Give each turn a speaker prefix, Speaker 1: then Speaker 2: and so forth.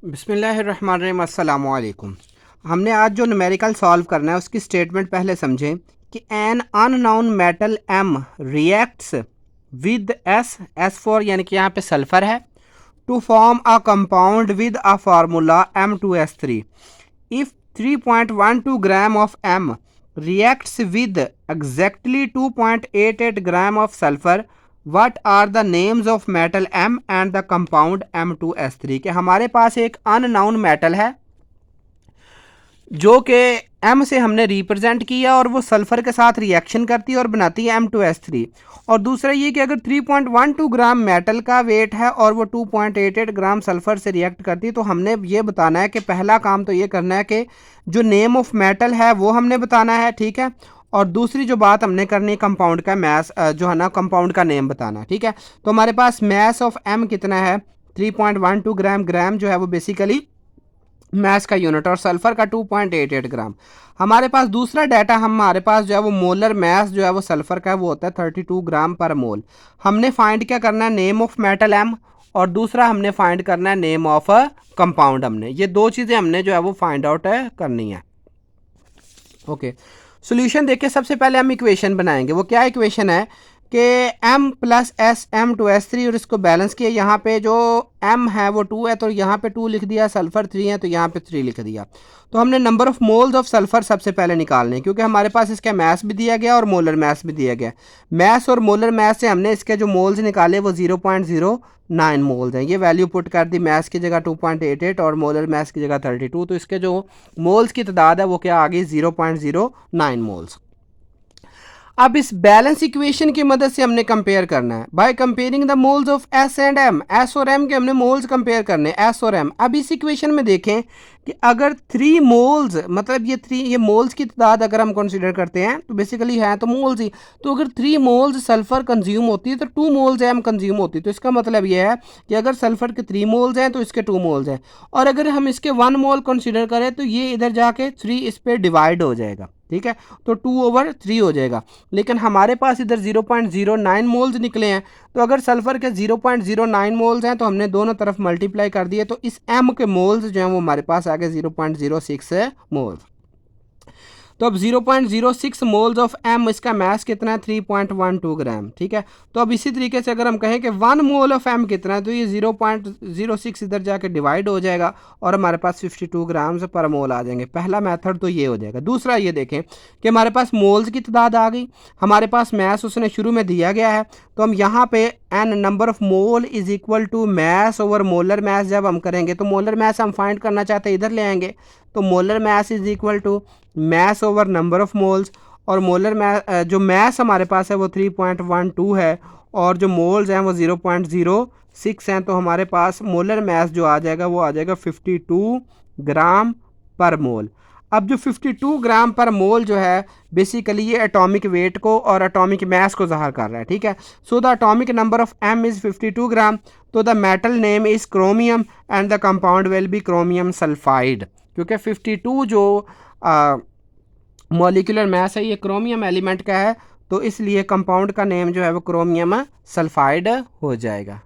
Speaker 1: बिस्मिल्लाहिर्रहमानिर्रहीम, अस्सलामु अलैकुम। हमने आज जो न्यूमेरिकल सॉल्व करना है उसकी स्टेटमेंट पहले समझें कि an unknown metal M reacts with S for यानी कि यहाँ पे सल्फर है to form a compound with a formula M2S3। If 3.12 gram of M reacts with exactly 2.88 gram of sulfur, what are the names of metal M and the compound M2S3। के हमारे पास एक unknown metal है जो कि M से हमने represent किया और वो सल्फर के साथ रिएक्शन करती है और बनाती है M2S3। और दूसरा ये कि अगर 3.12 ग्राम मेटल का वेट है और वो 2.88 ग्राम सल्फर से रिएक्ट करती है, तो हमने ये बताना है कि पहला काम तो ये करना है कि जो नेम ऑफ मेटल है वो हमने बताना है, ठीक है। और दूसरी जो बात हमने करनी है कंपाउंड का मैस जो है ना, कंपाउंड का नेम बताना, ठीक है। तो हमारे पास मैस ऑफ एम कितना है 3.12 ग्राम। ग्राम जो है वो बेसिकली मैस का यूनिट और सल्फर का 2.88 ग्राम। हमारे पास दूसरा डाटा हमारे पास जो है वो मोलर मैस जो है वो सल्फर का वो होता है 32 ग्राम पर मोल। हमने फाइंड क्या करना है, नेम ऑफ मेटल एम, और दूसरा हमने फाइंड करना है नेम ऑफ कंपाउंड। हमने ये दो चीज़ें हमने जो है वो फाइंड आउट करनी है। ओके, सॉल्यूशन देखिए, सबसे पहले हम इक्वेशन बनाएंगे। वो क्या इक्वेशन है कि m प्लस एस M2S3 और इसको बैलेंस किया। यहाँ पे जो m है वो 2 है तो यहाँ पे 2 लिख दिया, सल्फर 3 है तो यहाँ पे 3 लिख दिया। तो हमने number of moles of sulphur सबसे पहले निकालने हैं, क्योंकि हमारे पास इसका मैस भी दिया गया और मोलर मैस भी दिया गया। मैस और मोलर मैस से हमने इसके जो मोल्स निकाले वो 0.09 मोल्स हैं। ये वैल्यू पुट कर दी, मैस की जगह 2.88 और मोलर मैस की जगह 32, तो इसके जो मोल्स की तादाद है वो क्या आ गई 0.09 मोल्स। अब इस बैलेंस इक्वेशन की मदद से हमने कंपेयर करना है by comparing the moles of S and M. S और एम के हमने मोल्स कंपेयर करने हैं, एस और एम। अब इस इक्वेशन में देखें कि अगर 3 मोल्स, मतलब ये मोल्स की तादाद अगर हम कंसीडर करते हैं तो बेसिकली है तो मोल्स ही, तो अगर 3 मोल्स सल्फर कंज्यूम होती है तो 2 मोल्स एम कंज्यूम होती है। तो इसका मतलब ये है कि अगर सल्फर के 3 मोल्स हैं तो इसके 2 मोल्स हैं, और अगर हम इसके 1 मोल कंसीडर करें तो ये इधर जाके 3 इस पर डिवाइड हो जाएगा, ठीक है। तो 2/3 हो जाएगा। लेकिन हमारे पास इधर 0.09 मोल्स निकले हैं, तो अगर सल्फर के 0.09 मोल्स हैं तो हमने दोनों तरफ मल्टीप्लाई कर दिए, तो इस एम के मोल्स जो हैं वो हमारे पास आ गए 0.06 मोल्स। तो अब 0.06 मोल्स ऑफ एम, इसका मैस कितना है 3.12 ग्राम, ठीक है। तो अब इसी तरीके से अगर हम कहें कि 1 मोल ऑफ एम कितना है, तो ये 0.06 इधर जाके डिवाइड हो जाएगा और हमारे पास 52 ग्राम्स पर मोल आ जाएंगे। पहला मेथड तो ये हो जाएगा। दूसरा ये देखें कि हमारे पास मोल्स की तादाद आ गई, हमारे पास मैस उसने शुरू में दिया गया है, तो हम यहाँ पे n number of mole is equal to mass over molar mass जब हम करेंगे तो मोलर मैस हम फाइंड करना चाहते हैं, इधर ले आएंगे। तो molar mass is equal to mass over number of moles, और मोलर मैस जो मैस हमारे पास है वो 3.12 है और जो मोल्स हैं वो 0.06 हैं। तो हमारे पास मोलर मैस जो आ जाएगा वो आ जाएगा 52 ग्राम पर मोल। अब जो 52 ग्राम पर मोल जो है बेसिकली ये एटॉमिक वेट को और एटॉमिक मैस को ज़ाहिर कर रहा है, ठीक है। So the atomic number of M is 52 gram, तो the metal name is chromium and the compound will be chromium sulphide. क्योंकि 52 जो मॉलिक्यूलर मैस है ये क्रोमियम एलिमेंट का है, तो इसलिए कंपाउंड का नेम जो है वो क्रोमियम सल्फाइड हो जाएगा।